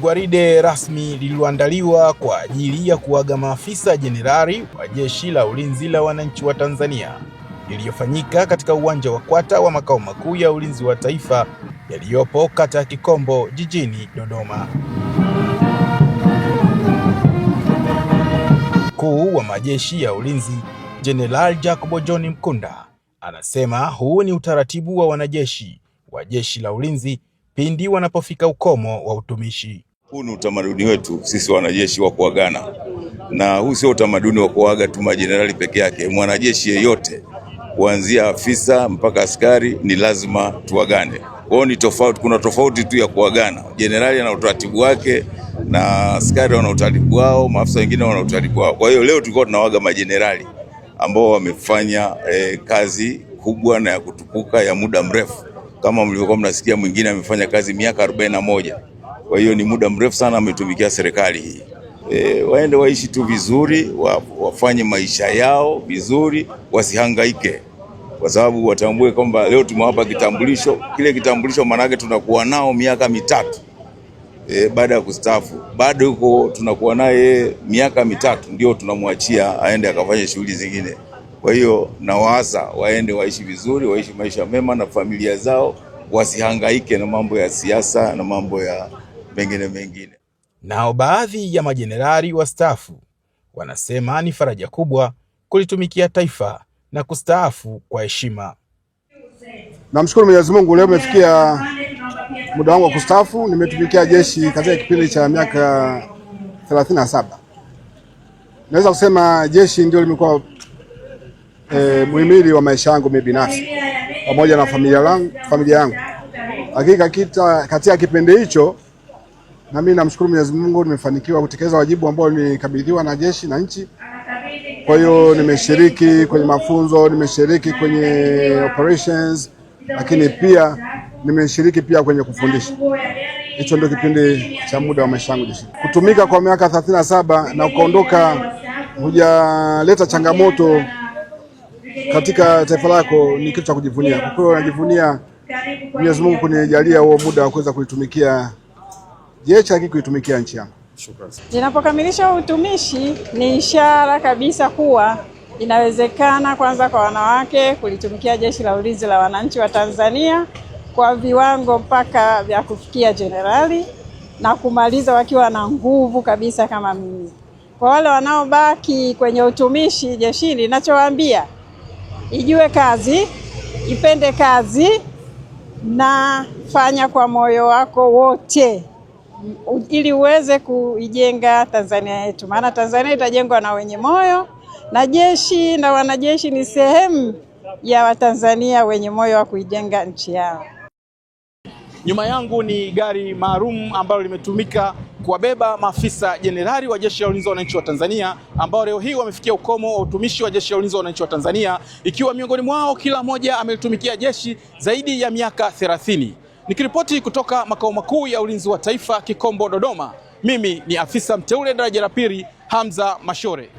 gwaride rasmi lililoandaliwa kwa ajili ya kuaga maafisa jenerali wa Jeshi la Ulinzi la Wananchi wa Tanzania iliyofanyika katika uwanja wa Kwata wa makao makuu ya ulinzi wa taifa yaliyopo kata ya Kikombo jijini Dodoma. Mkuu wa majeshi ya ulinzi Jenerali Jacob John Mkunda anasema huu ni utaratibu wa wanajeshi wa Jeshi la Ulinzi pindi wanapofika ukomo wa utumishi. Huu ni utamaduni wetu sisi wanajeshi wa kuagana, na huu sio utamaduni wa kuaga tu majenerali peke yake. Mwanajeshi yeyote kuanzia afisa mpaka askari ni lazima tuagane. Kwa hiyo ni tofauti, kuna tofauti tu ya kuagana. Jenerali ana utaratibu wake na askari wana utaratibu wao, maafisa wengine wana utaratibu wao. Kwa hiyo leo tulikuwa tunawaga majenerali ambao wamefanya kazi kubwa na ya kutukuka ya muda mrefu. Kama mlivyokuwa mnasikia, mwingine amefanya kazi miaka 41. Kwa hiyo ni muda mrefu sana ametumikia serikali hii. Waende waishi tu vizuri, wafanye maisha yao vizuri, wasihangaike. Kwa sababu watambue kwamba leo tumewapa kitambulisho. Kile kitambulisho manake tunakuwa nao miaka mitatu. Baada ya kustaafu bado yuko tunakuwa naye miaka mitatu, ndio tunamwachia aende akafanye shughuli zingine. Kwa hiyo na waasa waende waishi vizuri, waishi maisha mema na familia zao, wasihangaike na mambo ya siasa na mambo ya mengine. Nao baadhi ya majenerali wastaafu wanasema ni faraja kubwa kulitumikia taifa na kustaafu kwa heshima. Namshukuru Mwenyezi Mungu, leo umefikia muda wangu wa kustaafu. Nimetumikia jeshi katika kipindi cha miaka 37. Naweza kusema jeshi ndio limekuwa muhimili wa maisha yangu mimi binafsi pamoja na familia yangu. Hakika katika kipindi hicho na mimi namshukuru Mwenyezi Mungu, nimefanikiwa kutekeleza wajibu ambao nilikabidhiwa na jeshi na nchi. Kwa hiyo nimeshiriki kwenye mafunzo, nimeshiriki kwenye operations, lakini pia nimeshiriki kwenye kufundisha. Hicho ndio kipindi cha muda wa maisha yangu jeshi. Kutumika kwa miaka 37 na kuondoka hujaleta changamoto katika taifa lako ni kitu cha kujivunia. Kwa hiyo najivunia Mwenyezi Mungu kunijalia huo muda wa kuweza kulitumikia jeshi, lakini kuitumikia nchi yangu. Shukrani. Ninapokamilisha utumishi ni ishara kabisa kuwa inawezekana kwanza kwa wanawake kulitumikia Jeshi la Ulinzi la Wananchi wa Tanzania kwa viwango mpaka vya kufikia jenerali na kumaliza wakiwa na nguvu kabisa kama mimi. Kwa wale wanaobaki kwenye utumishi jeshini, ninachowaambia ijue kazi, ipende kazi na fanya kwa moyo wako wote ili uweze kuijenga Tanzania yetu. Maana Tanzania itajengwa na wenye moyo, na jeshi na wanajeshi ni sehemu ya Watanzania wenye moyo wa kuijenga nchi yao. Nyuma yangu ni gari maalum ambalo limetumika kuwabeba maafisa jenerali wa Jeshi la Ulinzi wa Wananchi wa Tanzania ambao leo hii wamefikia ukomo wa utumishi wa Jeshi la Ulinzi wa Wananchi wa Tanzania, ikiwa miongoni mwao kila mmoja amelitumikia jeshi zaidi ya miaka 30. Nikiripoti kutoka makao makuu ya ulinzi wa taifa Kikombo, Dodoma, mimi ni afisa mteule daraja la pili Hamza Mashore.